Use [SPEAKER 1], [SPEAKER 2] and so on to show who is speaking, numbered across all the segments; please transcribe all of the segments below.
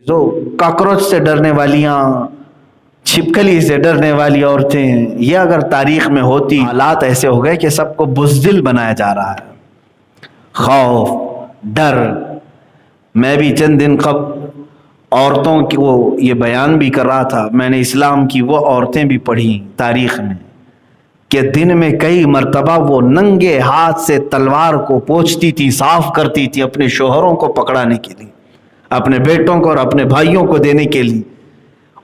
[SPEAKER 1] جو کاکروچ سے ڈرنے والیاں، چھپکلی سے ڈرنے والی عورتیں، یہ اگر تاریخ میں ہوتی، حالات ایسے ہو گئے کہ سب کو بزدل بنایا جا رہا ہے، خوف، ڈر۔ میں بھی چند دن قبل عورتوں کی وہ یہ بیان بھی کر رہا تھا، میں نے اسلام کی وہ عورتیں بھی پڑھی تاریخ میں کہ دن میں کئی مرتبہ وہ ننگے ہاتھ سے تلوار کو پوچھتی تھی، صاف کرتی تھی اپنے شوہروں کو پکڑانے کے لیے، اپنے بیٹوں کو اور اپنے بھائیوں کو دینے کے لیے۔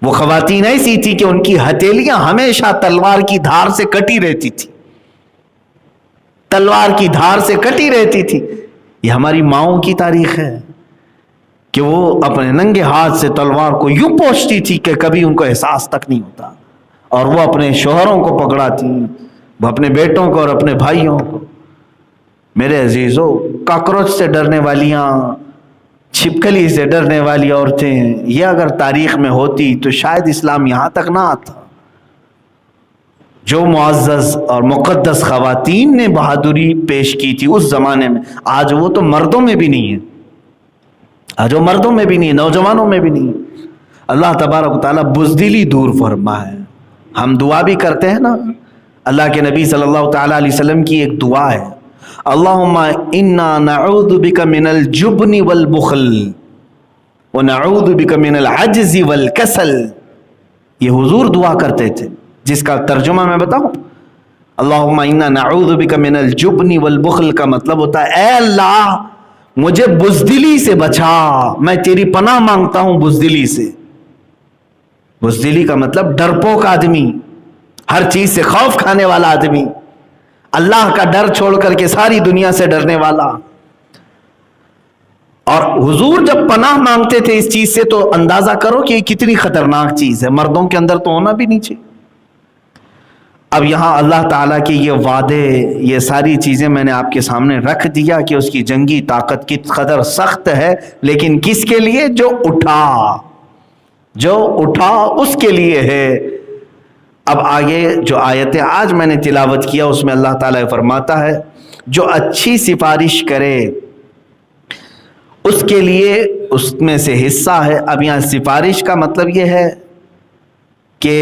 [SPEAKER 1] وہ خواتین ایسی تھی کہ ان کی ہتھیلیاں ہمیشہ تلوار کی دھار سے کٹی رہتی تھی، تلوار کی دھار سے کٹی رہتی تھی۔ یہ ہماری ماؤں کی تاریخ ہے کہ وہ اپنے ننگے ہاتھ سے تلوار کو یوں پوچھتی تھی کہ کبھی ان کو احساس تک نہیں ہوتا، اور وہ اپنے شوہروں کو پکڑاتی، وہ اپنے بیٹوں کو اور اپنے بھائیوں کو۔ میرے عزیزو، کاکروچ سے ڈرنے والیاں، چھپکلی سے ڈرنے والی عورتیں، یہ اگر تاریخ میں ہوتی تو شاید اسلام یہاں تک نہ آتا۔ جو معزز اور مقدس خواتین نے بہادری پیش کی تھی اس زمانے میں، آج وہ تو مردوں میں بھی نہیں ہے، آج وہ مردوں میں بھی نہیں ہے، نوجوانوں میں بھی نہیں ہے۔ اللہ تبارک و تعالیٰ بزدلی دور فرمائے۔ ہم دعا بھی کرتے ہیں نا، اللہ کے نبی صلی اللہ تعالیٰ علیہ وسلم کی ایک دعا ہے، اللہم انا نعوذ بک من الجبن والبخل ونعوذ بک من العجز والکسل۔ یہ حضور دعا کرتے تھے، جس کا ترجمہ میں بتاؤں، اللہم انا نعوذ بک من الجبن والبخل کا مطلب ہوتا ہے اے اللہ مجھے بزدلی سے بچا، میں تیری پناہ مانگتا ہوں بزدلی سے۔ بزدلی کا مطلب ڈرپوک آدمی، ہر چیز سے خوف کھانے والا آدمی، اللہ کا ڈر چھوڑ کر کے ساری دنیا سے ڈرنے والا۔ اور حضور جب پناہ مانگتے تھے اس چیز سے تو اندازہ کرو کہ یہ کتنی خطرناک چیز ہے، مردوں کے اندر تو ہونا بھی نہیں چاہیے۔ اب یہاں اللہ تعالیٰ کے یہ وعدے، یہ ساری چیزیں میں نے آپ کے سامنے رکھ دیا کہ اس کی جنگی طاقت کس قدر سخت ہے، لیکن کس کے لیے؟ جو اٹھا اس کے لیے ہے۔ اب آگے جو آیتیں آج میں نے تلاوت کیا اس میں اللہ تعالیٰ فرماتا ہے جو اچھی سفارش کرے اس کے لیے اس میں سے حصہ ہے۔ اب یہاں سفارش کا مطلب یہ ہے کہ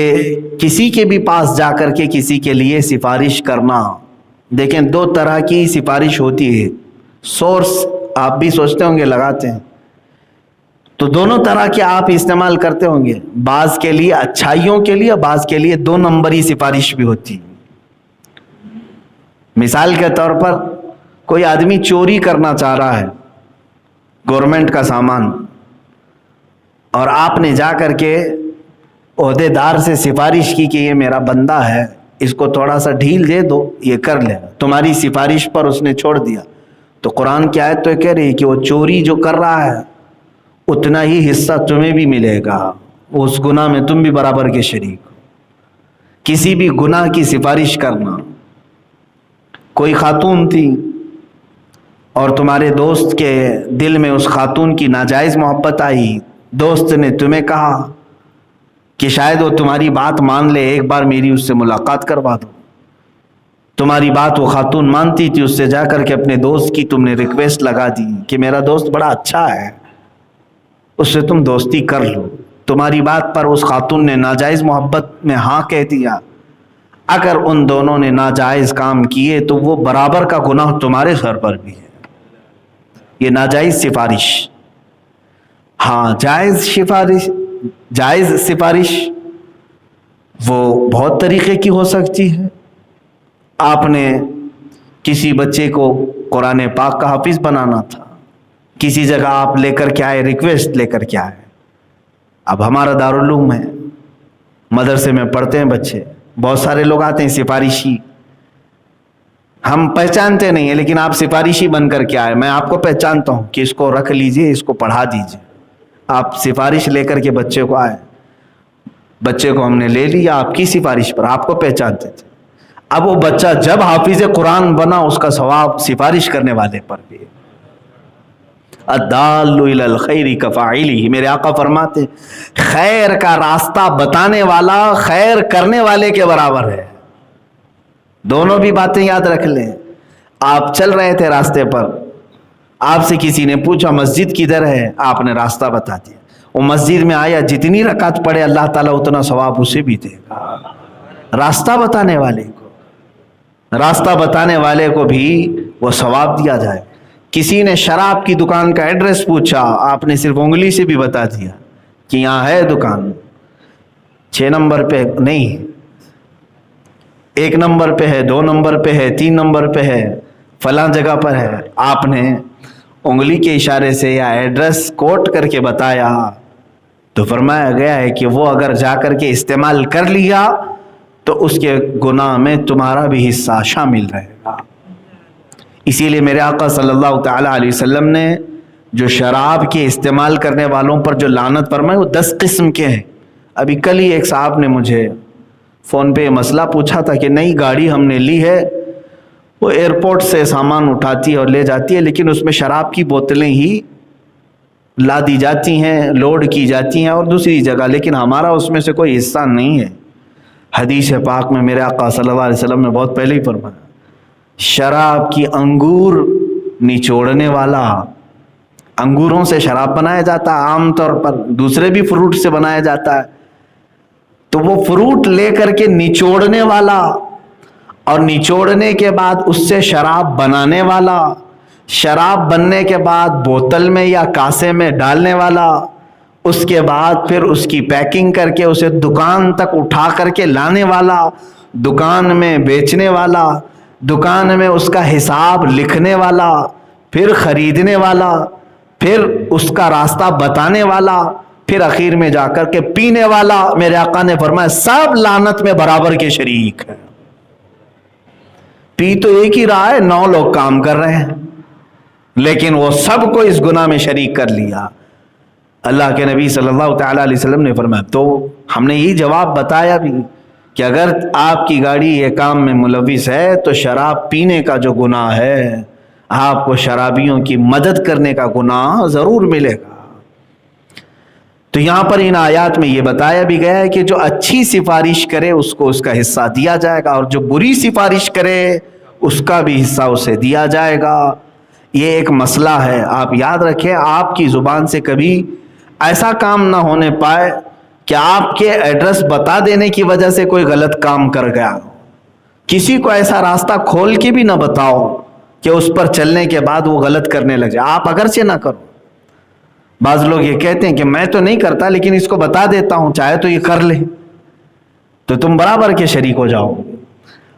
[SPEAKER 1] کسی کے بھی پاس جا کر کے کسی کے لیے سفارش کرنا۔ دیکھیں دو طرح کی سفارش ہوتی ہے، سورس آپ بھی سوچتے ہوں گے لگاتے ہیں تو دونوں طرح کے آپ استعمال کرتے ہوں گے، بعض کے لیے اچھائیوں کے لیے، بعض کے لیے دو نمبری سفارش بھی ہوتی۔ مثال کے طور پر کوئی آدمی چوری کرنا چاہ رہا ہے گورنمنٹ کا سامان، اور آپ نے جا کر کے عہدے دار سے سفارش کی کہ یہ میرا بندہ ہے، اس کو تھوڑا سا ڈھیل دے دو، یہ کر لے، تمہاری سفارش پر اس نے چھوڑ دیا، تو قرآن کی آیت تو یہ کہہ رہی ہے کہ وہ چوری جو کر رہا ہے اتنا ہی حصہ تمہیں بھی ملے گا، اس گناہ میں تم بھی برابر کے شریک ہو۔ کسی بھی گناہ کی سفارش کرنا، کوئی خاتون تھی اور تمہارے دوست کے دل میں اس خاتون کی ناجائز محبت آئی، دوست نے تمہیں کہا کہ شاید وہ تمہاری بات مان لے، ایک بار میری اس سے ملاقات کروا دو۔ تمہاری بات وہ خاتون مانتی تھی، اس سے جا کر کے اپنے دوست کی تم نے ریکویسٹ لگا دی کہ میرا دوست بڑا اچھا ہے، اس سے تم دوستی کر لو۔ تمہاری بات پر اس خاتون نے ناجائز محبت میں ہاں کہہ دیا۔ اگر ان دونوں نے ناجائز کام کیے تو وہ برابر کا گناہ تمہارے سر پر بھی ہے، یہ ناجائز سفارش۔ ہاں جائز سفارش وہ بہت طریقے کی ہو سکتی ہے۔ آپ نے کسی بچے کو قرآن پاک کا حافظ بنانا تھا، کسی جگہ آپ لے کر کے آئے، ریکویسٹ لے کر کے آئے۔ اب ہمارا دارالعلوم ہے، مدرسے میں پڑھتے ہیں بچے، بہت سارے لوگ آتے ہیں سفارشی، ہم پہچانتے نہیں ہیں لیکن آپ سفارشی بن کر کے آئے، میں آپ کو پہچانتا ہوں کہ اس کو رکھ لیجئے، اس کو پڑھا دیجئے۔ آپ سفارش لے کر کے بچے کو آئے، بچے کو ہم نے لے لیا آپ کی سفارش پر، آپ کو پہچانتے تھے۔ اب وہ بچہ جب حافظ قرآن بنا اس کا ثواب سفارش کرنے والے پر بھی ہے۔ الدال الی الخیر کفاعلہ، میرے آقا فرماتے خیر کا راستہ بتانے والا خیر کرنے والے کے برابر ہے۔ دونوں بھی باتیں یاد رکھ لیں۔ آپ چل رہے تھے راستے پر، آپ سے کسی نے پوچھا مسجد کدھر ہے، آپ نے راستہ بتا دیا، وہ مسجد میں آیا جتنی رکعت پڑھے اللہ تعالیٰ اتنا ثواب اسے بھی دے گا. راستہ بتانے والے کو بھی وہ ثواب دیا جائے. کسی نے شراب کی دکان کا ایڈریس پوچھا, آپ نے صرف انگلی سے بھی بتا دیا کہ یہاں ہے دکان, 6 نمبر پہ نہیں, 1 نمبر پہ ہے, 2 نمبر پہ ہے, 3 نمبر پہ ہے, فلاں جگہ پر ہے. آپ نے انگلی کے اشارے سے یا ایڈریس کوٹ کر کے بتایا تو فرمایا گیا ہے کہ وہ اگر جا کر کے استعمال کر لیا تو اس کے گناہ میں تمہارا بھی حصہ شامل رہے گا. اسی لیے میرے آقا صلی اللہ تعالی علیہ وسلم نے جو شراب کے استعمال کرنے والوں پر جو لعنت فرمائی وہ 10 قسم کے ہیں. ابھی کل ہی ایک صاحب نے مجھے فون پہ مسئلہ پوچھا تھا کہ نئی گاڑی ہم نے لی ہے, وہ ایئرپورٹ سے سامان اٹھاتی ہے اور لے جاتی ہے, لیکن اس میں شراب کی بوتلیں ہی لا دی جاتی ہیں, لوڈ کی جاتی ہیں اور دوسری جگہ, لیکن ہمارا اس میں سے کوئی حصہ نہیں ہے. حدیث پاک میں میرے آقا صلی اللہ علیہ وسلم نے بہت پہلے ہی فرمایا, شراب کی انگور نچوڑنے والا, انگوروں سے شراب بنایا جاتا ہے, عام طور پر دوسرے بھی فروٹ سے بنایا جاتا ہے, تو وہ فروٹ لے کر کے نچوڑنے والا اور نچوڑنے کے بعد اس سے شراب بنانے والا, شراب بننے کے بعد بوتل میں یا کاسے میں ڈالنے والا, اس کے بعد پھر اس کی پیکنگ کر کے اسے دکان تک اٹھا کر کے لانے والا, دکان میں بیچنے والا, دکان میں اس کا حساب لکھنے والا, پھر خریدنے والا, پھر اس کا راستہ بتانے والا, پھر اخیر میں جا کر کے پینے والا. میرے آقا نے فرمایا سب لعنت میں برابر کے شریک ہیں. پی تو ایک ہی رہا ہے, 9 لوگ کام کر رہے ہیں, لیکن وہ سب کو اس گناہ میں شریک کر لیا. اللہ کے نبی صلی اللہ تعالی علیہ وسلم نے فرمایا, تو ہم نے یہی جواب بتایا بھی کہ اگر آپ کی گاڑی یہ کام میں ملوث ہے تو شراب پینے کا جو گناہ ہے, آپ کو شرابیوں کی مدد کرنے کا گناہ ضرور ملے گا. تو یہاں پر ان آیات میں یہ بتایا بھی گیا ہے کہ جو اچھی سفارش کرے اس کو اس کا حصہ دیا جائے گا, اور جو بری سفارش کرے اس کا بھی حصہ اسے دیا جائے گا. یہ ایک مسئلہ ہے, آپ یاد رکھیں, آپ کی زبان سے کبھی ایسا کام نہ ہونے پائے کہ آپ کے ایڈریس بتا دینے کی وجہ سے کوئی غلط کام کر گیا. کسی کو ایسا راستہ کھول کے بھی نہ بتاؤ کہ اس پر چلنے کے بعد وہ غلط کرنے لگ جائے. آپ اگرچہ نہ کرو, بعض لوگ یہ کہتے ہیں کہ میں تو نہیں کرتا لیکن اس کو بتا دیتا ہوں, چاہے تو یہ کر لے, تو تم برابر کے شریک ہو جاؤ.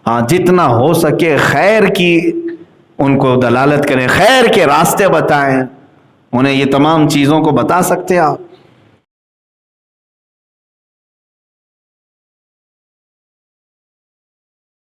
[SPEAKER 1] ہاں, جتنا ہو سکے خیر کی ان کو دلالت کریں, خیر کے راستے بتائیں, انہیں یہ تمام چیزوں کو بتا سکتے آپ.